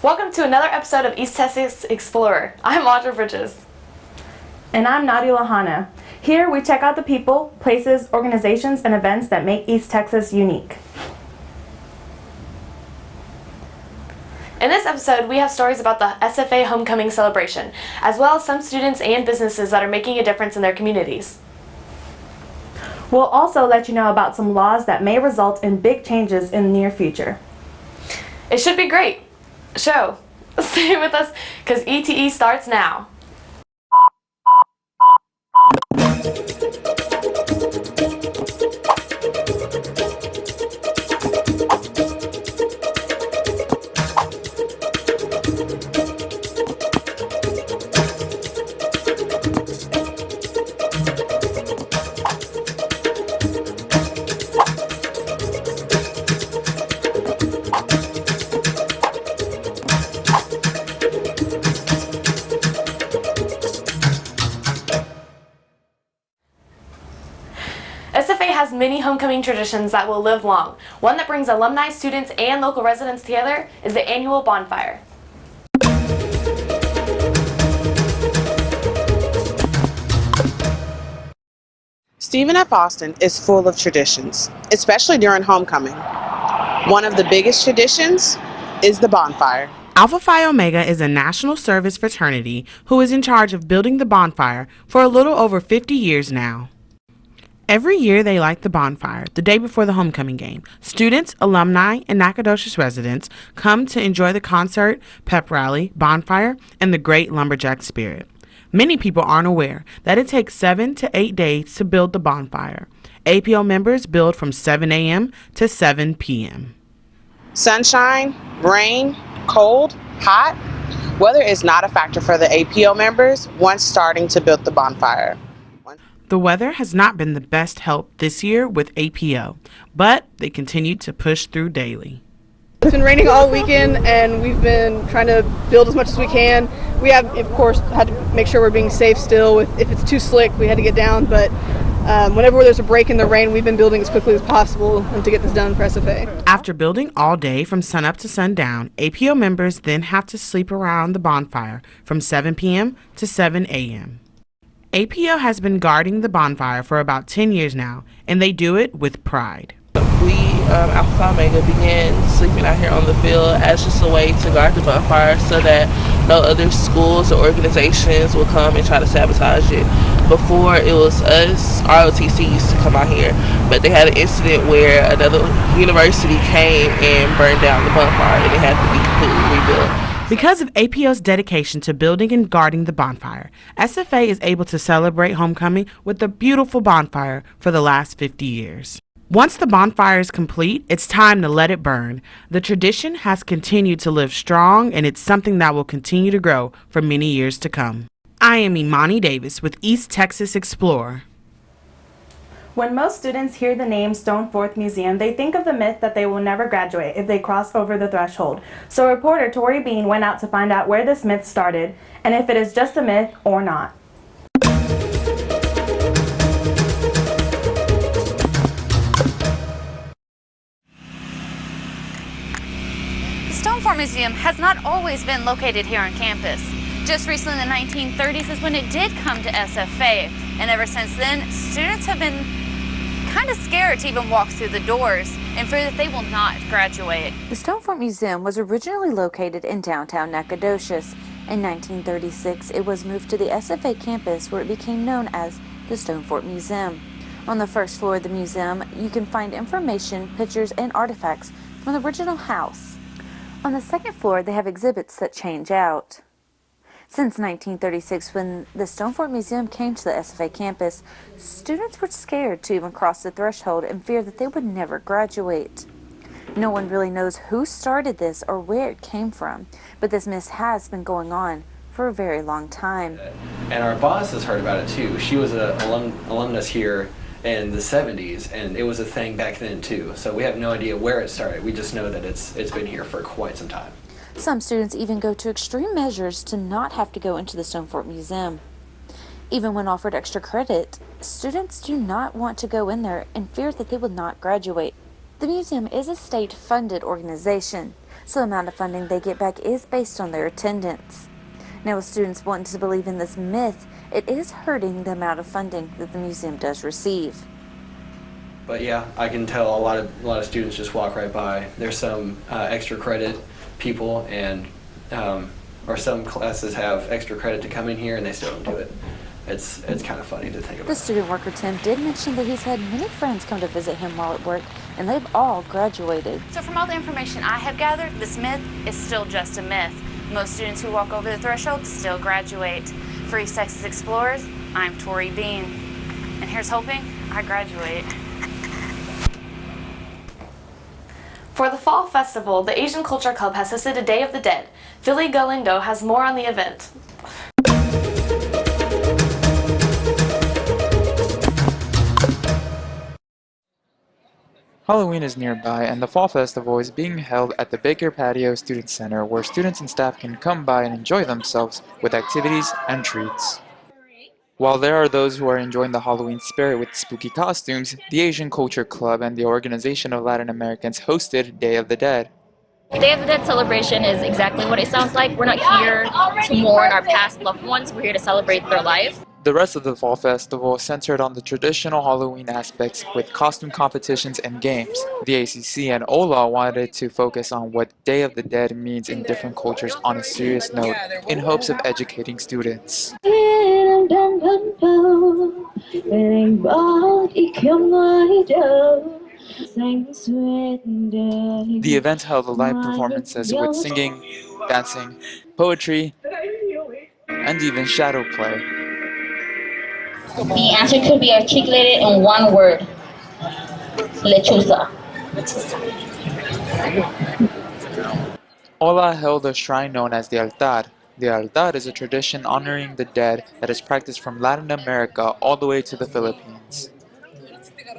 Welcome to another episode of East Texas Explorer. I'm Audra Bridges. And I'm Nadia Lahana. Here we check out the people, places, organizations, and events that make East Texas unique. In this episode, we have stories about the SFA Homecoming Celebration, as well as some students and businesses that are making a difference in their communities. We'll also let you know about some laws that may result in big changes in the near future. It should be great. Show. Stay with us, because ETE starts now. SFA has many homecoming traditions that will live long. One that brings alumni, students, and local residents together is the annual bonfire. Stephen F. Austin is full of traditions, especially during homecoming. One of the biggest traditions is the bonfire. Alpha Phi Omega is a national service fraternity who is in charge of building the bonfire for a little over 50 years now. Every year they light the bonfire the day before the homecoming game. Students, alumni, and Nacogdoches residents come to enjoy the concert, pep rally, bonfire, and the great lumberjack spirit. Many people aren't aware that it takes 7 to 8 days to build the bonfire. APO members build from 7 a.m. to 7 p.m. Sunshine, rain, cold, hot, weather is not a factor for the APO members once starting to build the bonfire. The weather has not been the best help this year with APO, but they continue to push through daily. It's been raining all weekend and we've been trying to build as much as we can. We have, of course, had to make sure we're being safe still. If it's too slick, we had to get down, but whenever there's a break in the rain, we've been building as quickly as possible to get this done for SFA. After building all day from sunup to sundown, APO members then have to sleep around the bonfire from 7 p.m. to 7 a.m. APO has been guarding the bonfire for about 10 years now, and they do it with pride. We, Alpha Phi Omega, began sleeping out here on the field as just a way to guard the bonfire so that no other schools or organizations will come and try to sabotage it. Before, it was us, ROTC used to come out here, but they had an incident where another university came and burned down the bonfire and it had to be completely rebuilt. Because of APO's dedication to building and guarding the bonfire, SFA is able to celebrate homecoming with a beautiful bonfire for the last 50 years. Once the bonfire is complete, it's time to let it burn. The tradition has continued to live strong, and it's something that will continue to grow for many years to come. I am Imani Davis with East Texas Explorer. When most students hear the name Stone Fort Museum, they think of the myth that they will never graduate if they cross over the threshold. So reporter Tori Bean went out to find out where this myth started and if it is just a myth or not. The Stone Fort Museum has not always been located here on campus. Just recently in the 1930s is when it did come to SFA, and ever since then, students have been kind of scared to even walk through the doors and fear that they will not graduate. The Stone Fort Museum was originally located in downtown Nacogdoches. In 1936, it was moved to the SFA campus where it became known as the Stone Fort Museum. On the first floor of the museum, you can find information, pictures, and artifacts from the original house. On the second floor, they have exhibits that change out. Since 1936, when the Stone Fort Museum came to the SFA campus, students were scared to even cross the threshold and feared that they would never graduate. No one really knows who started this or where it came from, but this myth has been going on for a very long time. And our boss has heard about it too. She was an alumnus here in the 70s, and it was a thing back then too. So we have no idea where it started. We just know that it's been here for quite some time. Some students even go to extreme measures to not have to go into the Stone Fort Museum. Even when offered extra credit, students do not want to go in there and fear that they will not graduate. The museum is a state-funded organization, so the amount of funding they get back is based on their attendance. Now, with students wanting to believe in this myth, it is hurting the amount of funding that the museum does receive. But yeah, I can tell a lot of students just walk right by. There's some extra credit people, and or some classes have extra credit to come in here and they still don't do it. It's kind of funny to think about. The student worker Tim did mention that he's had many friends come to visit him while at work, and they've all graduated. So from all the information I have gathered, this myth is still just a myth. Most students who walk over the threshold still graduate. For East Texas Explorers, I'm Tori Bean, and here's hoping I graduate. For the Fall Festival, the Asian Culture Club has hosted a Day of the Dead. Philly Galindo has more on the event. Halloween is nearby, and the Fall Festival is being held at the Baker Patio Student Center, where students and staff can come by and enjoy themselves with activities and treats. While there are those who are enjoying the Halloween spirit with spooky costumes, the Asian Culture Club and the Organization of Latin Americans hosted Day of the Dead. Day of the Dead celebration is exactly what it sounds like. We're not here to mourn our past loved ones, we're here to celebrate their life. The rest of the Fall Festival centered on the traditional Halloween aspects with costume competitions and games. The ACC and OLA wanted to focus on what Day of the Dead means in different cultures on a serious note, in hopes of educating students. The event held live performances with singing, dancing, poetry, and even shadow play. The answer could be articulated in one word: lechuza. Ola held a shrine known as the altar. The altar is a tradition honoring the dead that is practiced from Latin America all the way to the Philippines.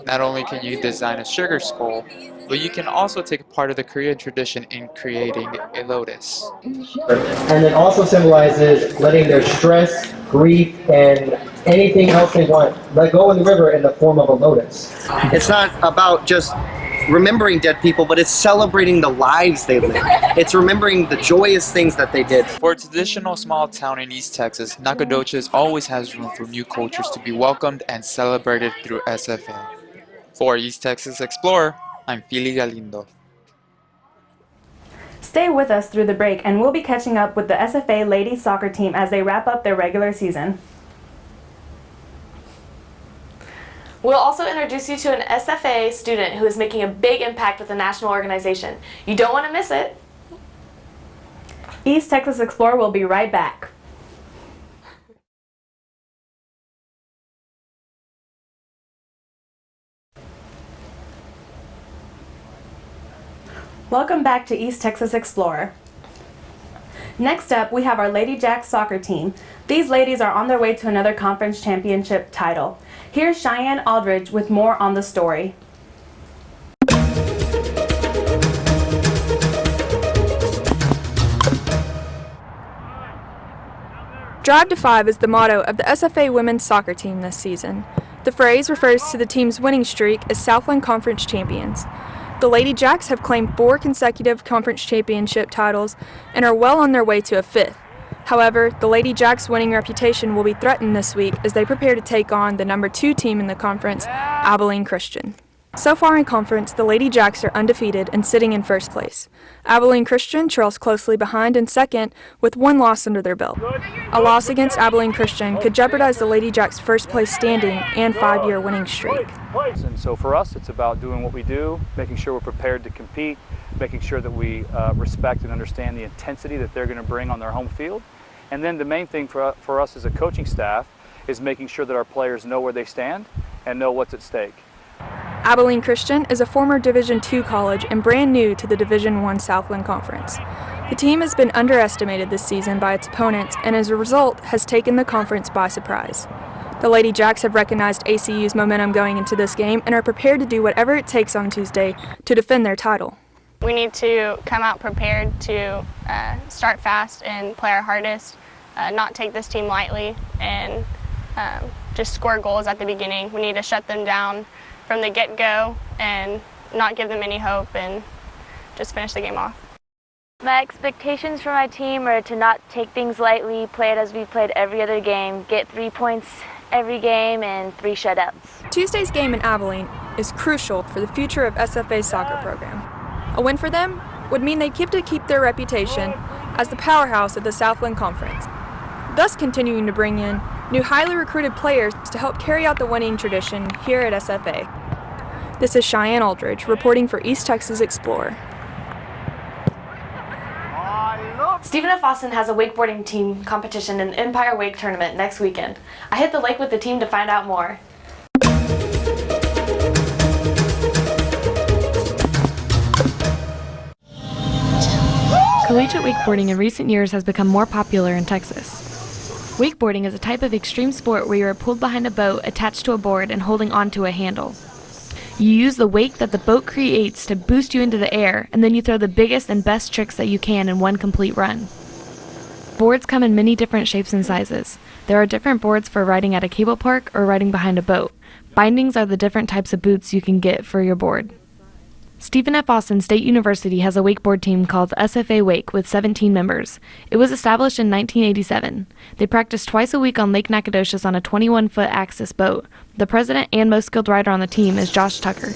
Not only can you design a sugar skull, but you can also take part of the Korean tradition in creating a lotus. And it also symbolizes letting their stress, grief, and anything else they want let go in the river in the form of a lotus. It's not about just remembering dead people, but it's celebrating the lives they lived. It's remembering the joyous things that they did. For a traditional small town in East Texas, Nacogdoches always has room for new cultures to be welcomed and celebrated through SFA. For East Texas Explorer, I'm Philly Galindo. Stay with us through the break, and we'll be catching up with the SFA ladies soccer team as they wrap up their regular season. We'll also introduce you to an SFA student who is making a big impact with the national organization. You don't want to miss it. East Texas Explorer will be right back. Welcome back to East Texas Explorer. Next up, we have our Lady Jacks soccer team. These ladies are on their way to another conference championship title. Here's Cheyenne Aldridge with more on the story. Drive to 5 is the motto of the SFA women's soccer team this season. The phrase refers to the team's winning streak as Southland Conference champions. The Lady Jacks have claimed 4 consecutive conference championship titles and are well on their way to a 5th. However, the Lady Jacks' winning reputation will be threatened this week as they prepare to take on the number 2 team in the conference, Abilene Christian. So far in conference, the Lady Jacks are undefeated and sitting in first place. Abilene Christian trails closely behind in second with 1 loss under their belt. A loss against Abilene Christian could jeopardize the Lady Jacks' first place standing and 5-year winning streak. And so for us, it's about doing what we do, making sure we're prepared to compete, making sure that we respect and understand the intensity that they're going to bring on their home field. And then the main thing for us as a coaching staff is making sure that our players know where they stand and know what's at stake. Abilene Christian is a former Division II college and brand new to the Division I Southland Conference. The team has been underestimated this season by its opponents and as a result has taken the conference by surprise. The Lady Jacks have recognized ACU's momentum going into this game and are prepared to do whatever it takes on Tuesday to defend their title. We need to come out prepared to start fast and play our hardest, not take this team lightly, and just score goals at the beginning. We need to shut them down from the get-go and not give them any hope and just finish the game off. My expectations for my team are to not take things lightly, play it as we played every other game, get 3 points every game, and 3 shutouts. Tuesday's game in Abilene is crucial for the future of SFA's soccer program. A win for them would mean they keep their reputation as the powerhouse of the Southland Conference, thus continuing to bring in new highly recruited players to help carry out the winning tradition here at SFA. This is Cheyenne Aldridge reporting for East Texas Explorer. Stephen F. Austin has a wakeboarding team competition in the Empire Wake Tournament next weekend. I hit the lake with the team to find out more. Collegiate wakeboarding in recent years has become more popular in Texas. Wakeboarding is a type of extreme sport where you are pulled behind a boat attached to a board and holding onto a handle. You use the wake that the boat creates to boost you into the air, and then you throw the biggest and best tricks that you can in one complete run. Boards come in many different shapes and sizes. There are different boards for riding at a cable park or riding behind a boat. Bindings are the different types of boots you can get for your board. Stephen F. Austin State University has a wakeboard team called SFA Wake with 17 members. It was established in 1987. They practice twice a week on Lake Nacogdoches on a 21-foot axis boat. The president and most skilled rider on the team is Josh Tucker.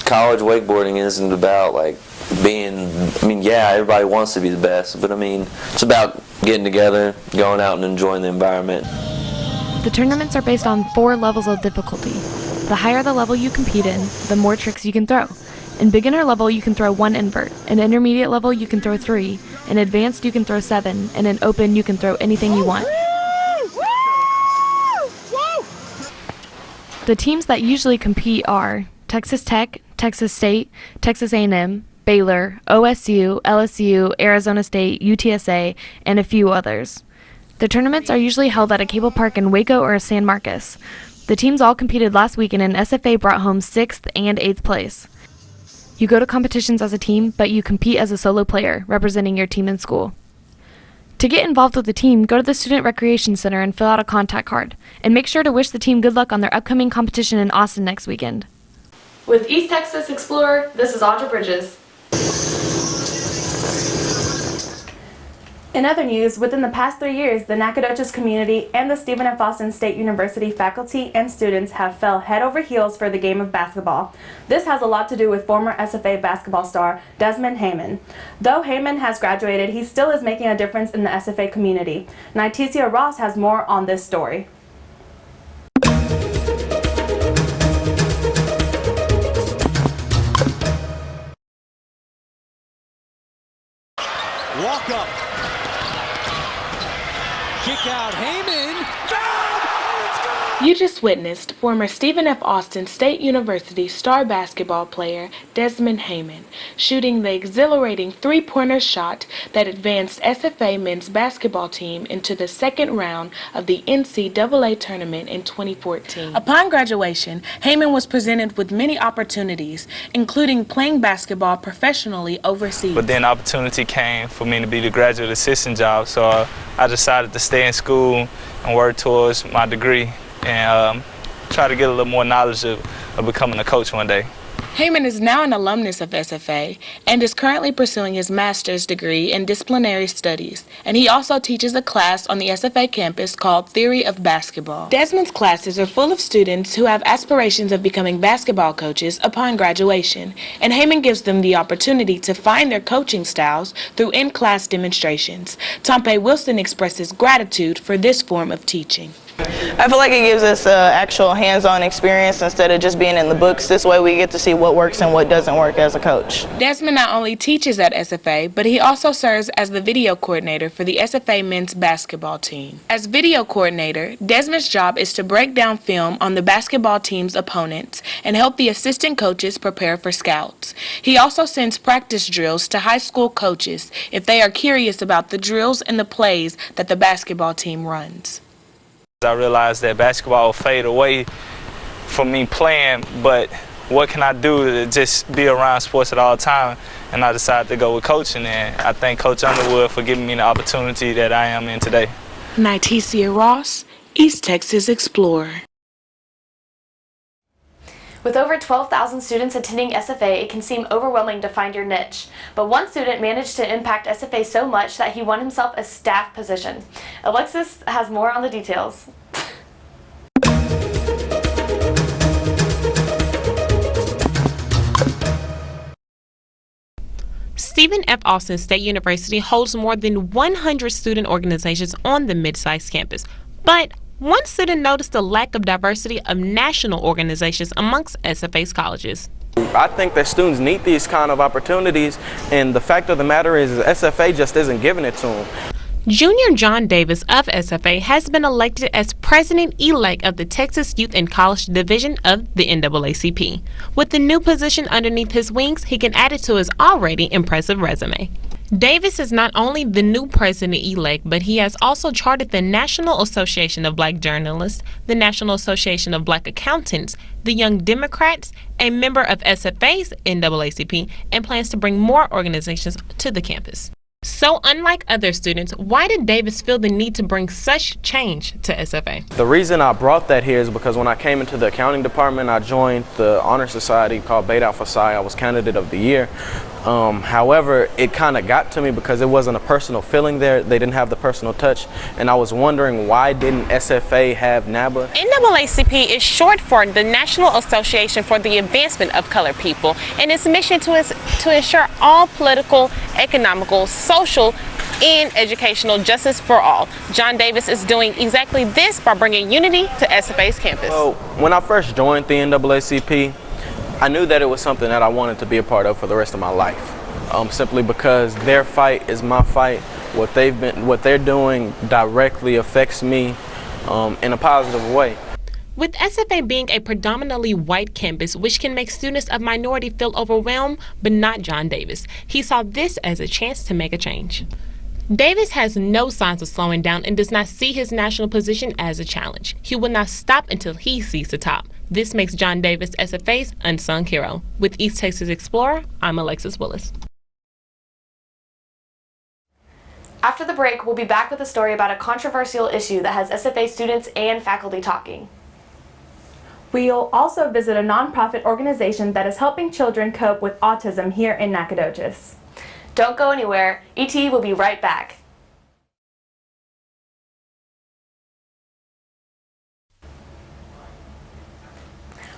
College wakeboarding isn't about everybody wants to be the best, but it's about getting together, going out and enjoying the environment. The tournaments are based on 4 levels of difficulty. The higher the level you compete in, the more tricks you can throw. In beginner level, you can throw 1 invert. In intermediate level, you can throw 3. In advanced, you can throw 7. And in open, you can throw anything you want. The teams that usually compete are Texas Tech, Texas State, Texas A&M, Baylor, OSU, LSU, Arizona State, UTSA, and a few others. The tournaments are usually held at a cable park in Waco or San Marcos. The teams all competed last weekend and SFA brought home 6th and 8th place. You go to competitions as a team, but you compete as a solo player, representing your team in school. To get involved with the team, go to the Student Recreation Center and fill out a contact card. And make sure to wish the team good luck on their upcoming competition in Austin next weekend. With East Texas Explorer, this is Audra Bridges. In other news, within the past 3 years, the Nacogdoches community and the Stephen F. Austin State University faculty and students have fell head over heels for the game of basketball. This has a lot to do with former SFA basketball star Desmond Heyman. Though Heyman has graduated, he still is making a difference in the SFA community. Nitesia Ross has more on this story. Walk up. Kick out, Heyman. You just witnessed former Stephen F. Austin State University star basketball player Desmond Heyman shooting the exhilarating three-pointer shot that advanced SFA men's basketball team into the second round of the NCAA tournament in 2014. Upon graduation, Heyman was presented with many opportunities, including playing basketball professionally overseas. But then opportunity came for me to be the graduate assistant job, so I decided to stay in school and work towards my degree and try to get a little more knowledge of becoming a coach one day. Heyman is now an alumnus of SFA and is currently pursuing his master's degree in disciplinary studies, and he also teaches a class on the SFA campus called Theory of Basketball. Desmond's classes are full of students who have aspirations of becoming basketball coaches upon graduation, and Heyman gives them the opportunity to find their coaching styles through in-class demonstrations. Tompe Wilson expresses gratitude for this form of teaching. I feel like it gives us actual hands-on experience instead of just being in the books. This way we get to see what works and what doesn't work as a coach. Desmond not only teaches at SFA, but he also serves as the video coordinator for the SFA men's basketball team. As video coordinator, Desmond's job is to break down film on the basketball team's opponents and help the assistant coaches prepare for scouts. He also sends practice drills to high school coaches if they are curious about the drills and the plays that the basketball team runs. I realized that basketball will fade away from me playing, but what can I do to just be around sports at all time? And I decided to go with coaching, and I thank Coach Underwood for giving me the opportunity that I am in today. Nitesia Ross, East Texas Explorer. With over 12,000 students attending SFA, it can seem overwhelming to find your niche. But one student managed to impact SFA so much that he won himself a staff position. Alexis has more on the details. Stephen F. Austin State University holds more than 100 student organizations on the mid-sized campus. But one student noticed a lack of diversity of national organizations amongst SFA's colleges. I think that students need these kind of opportunities, and the fact of the matter is SFA just isn't giving it to them. Junior John Davis of SFA has been elected as president-elect of the Texas Youth and College Division of the NAACP. With the new position underneath his wings, he can add it to his already impressive resume. Davis is not only the new president-elect, but he has also chartered the National Association of Black Journalists, the National Association of Black Accountants, the Young Democrats, a member of SFA's NAACP, and plans to bring more organizations to the campus. So unlike other students, why did Davis feel the need to bring such change to SFA? The reason I brought that here is because when I came into the accounting department, I joined the honor society called Beta Alpha Psi. I was candidate of the year. However, it kind of got to me because it wasn't a personal feeling there. They didn't have the personal touch, and I was wondering, why didn't SFA have NABA? NAACP is short for the National Association for the Advancement of Colored People, and its mission is to ensure all political, economical, social, and educational justice for all. John Davis is doing exactly this by bringing unity to SFA's campus. So when I first joined the NAACP, I knew that it was something that I wanted to be a part of for the rest of my life, simply because their fight is my fight. What they're doing directly affects me in a positive way. With SFA being a predominantly white campus, which can make students of minority feel overwhelmed, but not John Davis. He saw this as a chance to make a change. Davis has no signs of slowing down and does not see his national position as a challenge. He will not stop until he sees the top. This makes John Davis SFA's unsung hero. With East Texas Explorer, I'm Alexis Willis. After the break, we'll be back with a story about a controversial issue that has SFA students and faculty talking. We'll also visit a nonprofit organization that is helping children cope with autism here in Nacogdoches. Don't go anywhere. ET will be right back.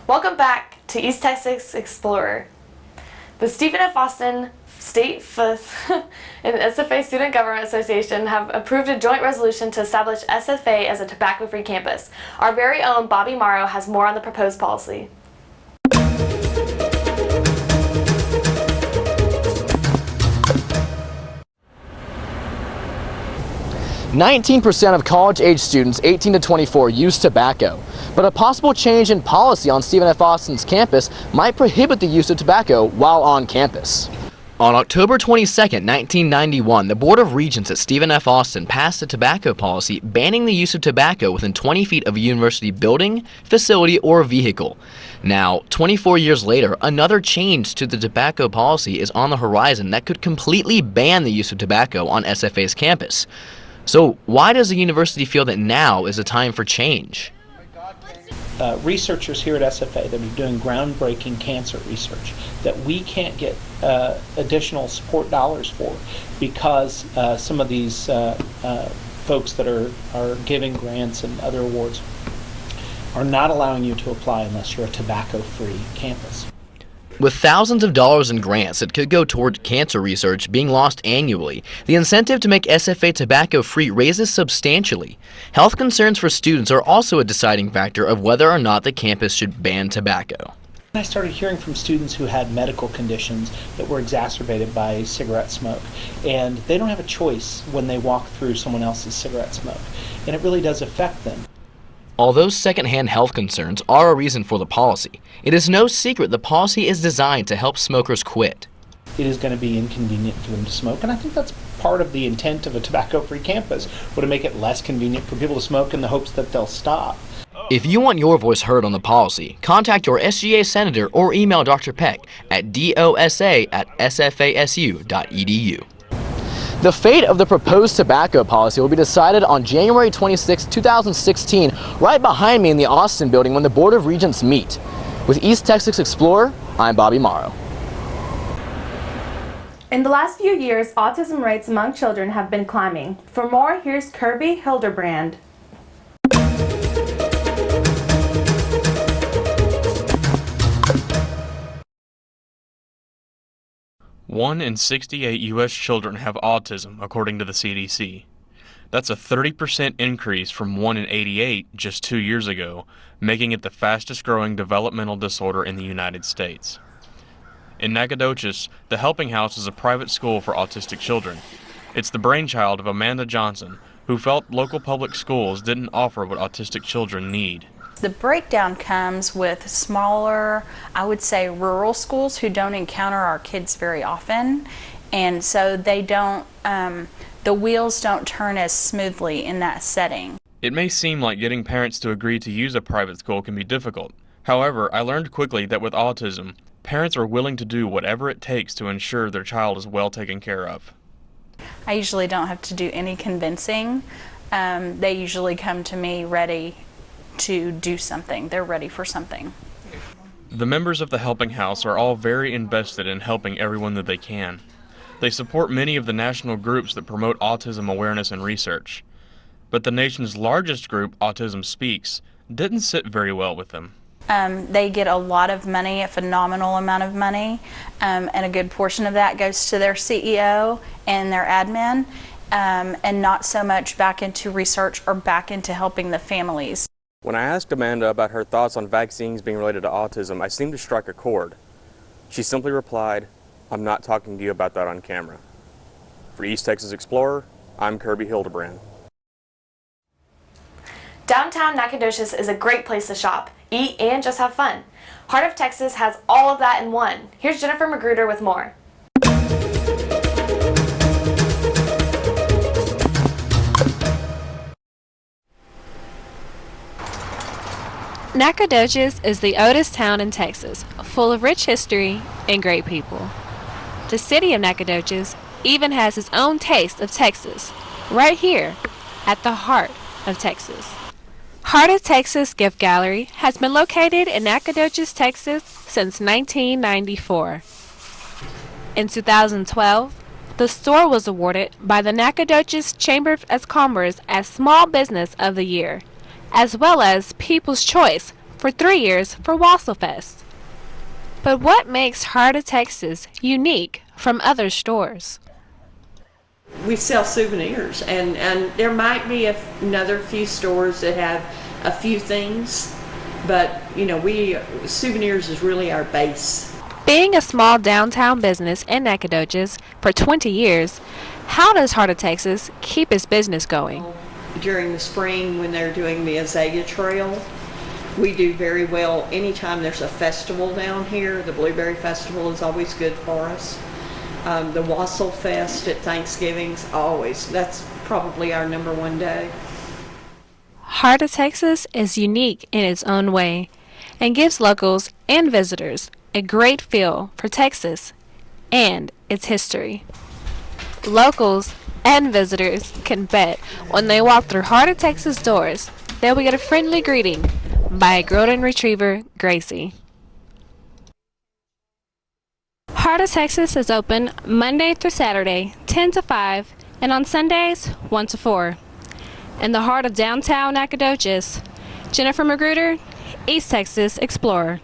Welcome back to East Texas Explorer. The Stephen F. Austin State and SFA Student Government Association have approved a joint resolution to establish SFA as a tobacco-free campus. Our very own Bobby Morrow has more on the proposed policy. 19% of college-age students 18 to 24 use tobacco, but a possible change in policy on Stephen F. Austin's campus might prohibit the use of tobacco while on campus. On October 22, 1991, the Board of Regents at Stephen F. Austin passed a tobacco policy banning the use of tobacco within 20 feet of a university building, facility, or vehicle. Now, 24 years later, another change to the tobacco policy is on the horizon that could completely ban the use of tobacco on SFA's campus. So why does the university feel that now is a time for change? Researchers here at SFA that are doing groundbreaking cancer research that we can't get additional support dollars for because some of these folks that are giving grants and other awards are not allowing you to apply unless you're a tobacco-free campus. With thousands of dollars in grants that could go toward cancer research being lost annually, the incentive to make SFA tobacco-free raises substantially. Health concerns for students are also a deciding factor of whether or not the campus should ban tobacco. I started hearing from students who had medical conditions that were exacerbated by cigarette smoke, and they don't have a choice when they walk through someone else's cigarette smoke, and it really does affect them. Although secondhand health concerns are a reason for the policy, it is no secret the policy is designed to help smokers quit. It is going to be inconvenient for them to smoke, and I think that's part of the intent of a tobacco-free campus, or to make it less convenient for people to smoke in the hopes that they'll stop. If you want your voice heard on the policy, contact your SGA senator or email Dr. Peck at dosa@sfasu.edu. The fate of the proposed tobacco policy will be decided on January 26, 2016, right behind me in the Austin building when the Board of Regents meet. With East Texas Explorer, I'm Bobby Morrow. In the last few years, autism rates among children have been climbing. For more, here's Kirby Hildebrand. 1 in 68 U.S. children have autism, according to the CDC. That's a 30% increase from 1 in 88 just 2 years ago, making it the fastest growing developmental disorder in the United States. In Nacogdoches, the Helping House is a private school for autistic children. It's the brainchild of Amanda Johnson, who felt local public schools didn't offer what autistic children need. The breakdown comes with smaller, I would say rural schools who don't encounter our kids very often, and so they don't, the wheels don't turn as smoothly in that setting. It may seem like getting parents to agree to use a private school can be difficult. However, I learned quickly that with autism, parents are willing to do whatever it takes to ensure their child is well taken care of. I usually don't have to do any convincing. They usually come to me ready to do something. They're ready for something. The members of the Helping House are all very invested in helping everyone that they can. They support many of the national groups that promote autism awareness and research. But the nation's largest group, Autism Speaks, didn't sit very well with them. They get a lot of money, a phenomenal amount of money, and a good portion of that goes to their CEO and their admin, and not so much back into research or back into helping the families. When I asked Amanda about her thoughts on vaccines being related to autism, I seemed to strike a chord. She simply replied, "I'm not talking to you about that on camera." For East Texas Explorer, I'm Kirby Hildebrand. Downtown Nacogdoches is a great place to shop, eat, and just have fun. Heart of Texas has all of that in one. Here's Jennifer Magruder with more. Nacogdoches is the oldest town in Texas, full of rich history and great people. The city of Nacogdoches even has its own taste of Texas, right here at the heart of Texas. Heart of Texas Gift Gallery has been located in Nacogdoches, Texas since 1994. In 2012, the store was awarded by the Nacogdoches Chamber of Commerce as Small Business of the Year, as well as People's Choice for 3 years for WassleFest. But what makes Heart of Texas unique from other stores? We sell souvenirs, and there might be another few stores that have a few things, but you know, souvenirs is really our base. Being a small downtown business in Nacogdoches for 20 years, how does Heart of Texas keep its business going? During the spring when they're doing the Azalea Trail, we do very well. Anytime there's a festival down here, the Blueberry Festival is always good for us. The WassleFest at Thanksgiving's always, that's probably our #1 day. Heart of Texas is unique in its own way and gives locals and visitors a great feel for Texas and its history. Locals and visitors can bet when they walk through Heart of Texas doors, they will get a friendly greeting by a golden retriever, Gracie. Heart of Texas is open Monday through Saturday, 10 to 5, and on Sundays, 1 to 4. In the heart of downtown Nacogdoches, Jennifer Magruder, East Texas Explorer.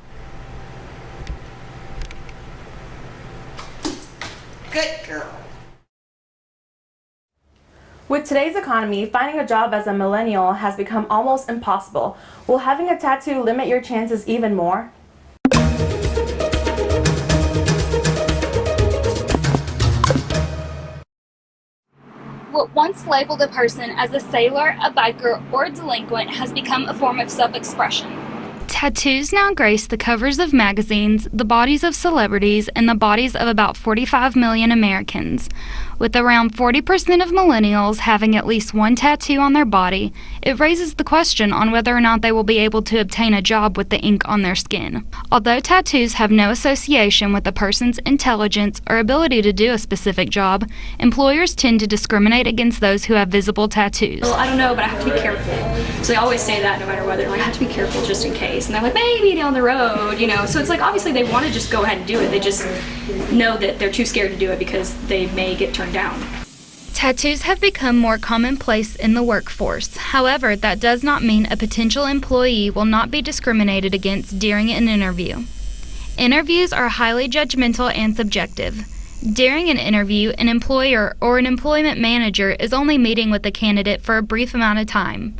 Good girl. With today's economy, finding a job as a millennial has become almost impossible. Will having a tattoo limit your chances even more? What once labeled a person as a sailor, a biker, or a delinquent has become a form of self-expression. Tattoos now grace the covers of magazines, the bodies of celebrities, and the bodies of about 45 million Americans. With around 40% of millennials having at least one tattoo on their body, it raises the question on whether or not they will be able to obtain a job with the ink on their skin. Although tattoos have no association with a person's intelligence or ability to do a specific job, employers tend to discriminate against those who have visible tattoos. Well, I don't know, but I have to be careful. So they always say that no matter what. They're like, I have to be careful just in case. place, and they're like, maybe down the road, So it's like, obviously they want to just go ahead and do it. They just know that they're too scared to do it because they may get turned down. Tattoos have become more commonplace in the workforce. However, that does not mean a potential employee will not be discriminated against during an interview. Interviews are highly judgmental and subjective. During an interview, an employer or an employment manager is only meeting with the candidate for a brief amount of time.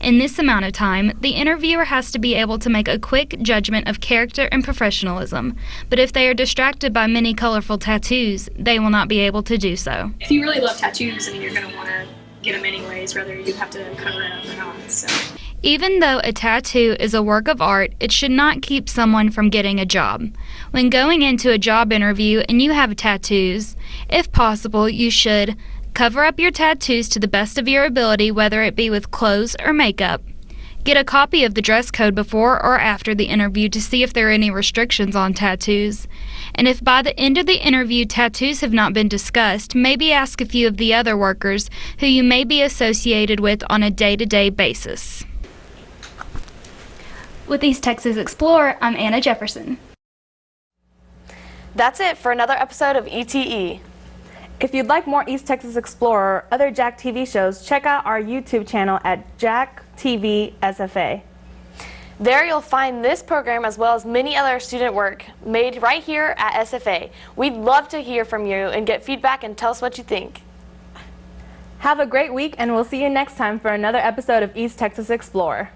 In this amount of time, the interviewer has to be able to make a quick judgment of character and professionalism, but if they are distracted by many colorful tattoos, they will not be able to do so. If you really love tattoos, you're going to want to get them anyways, whether you have to cover it up or not. So. Even though a tattoo is a work of art, it should not keep someone from getting a job. When going into a job interview and you have tattoos, if possible, you should cover up your tattoos to the best of your ability, whether it be with clothes or makeup. Get a copy of the dress code before or after the interview to see if there are any restrictions on tattoos. And if by the end of the interview tattoos have not been discussed, maybe ask a few of the other workers who you may be associated with on a day-to-day basis. With East Texas Explorer, I'm Anna Jefferson. That's it for another episode of ETE. If you'd like more East Texas Explorer or other Jack TV shows, check out our YouTube channel at Jack TV SFA. There you'll find this program as well as many other student work made right here at SFA. We'd love to hear from you and get feedback and tell us what you think. Have a great week, and we'll see you next time for another episode of East Texas Explorer.